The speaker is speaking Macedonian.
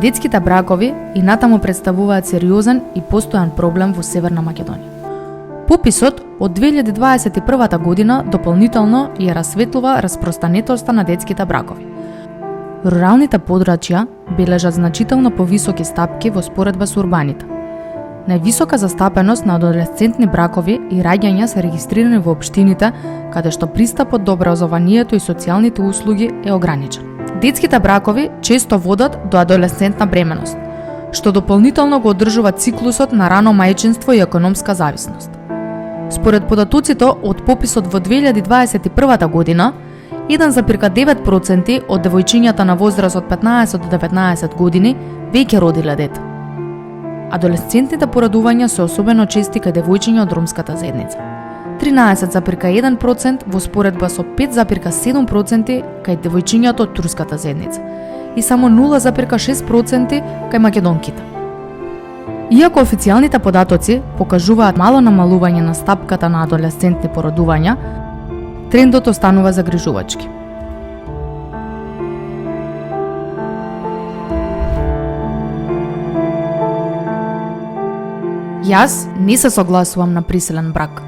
Детските бракови и натаму представуваат сериозен и постојан проблем во Северна Македонија. Пописот од 2021 година дополнително ја расветлува распространетоста на детските бракови. Руралните подрачја бележат значително повисоки стапки во споредба со урбаните. Највисока застапеност на адолесцентни бракови и раѓања се регистрирани во општините каде што пристапот до образованието и социјалните услуги е ограничен. Детските бракови често водат до адолесцентна бременост, што дополнително го одржува циклусот на рано мајчинство и економска зависност. Според податоците од пописот во 2021 година, 1,9% од девојчињата на возраст од 15 до 19 години веќе родиле дете. Адолесцентните порадувања се особено чести кај девојчиња од ромската заедница. 13,1% во споредба со 5,7% кај девојчињата од турската заедница и само 0,6% кај македонките. Иако официјалните податоци покажуваат мало намалување на стапката на адолесцентни порадувања, трендот останува загрижувачки. Јас не се согласувам на присилен брак.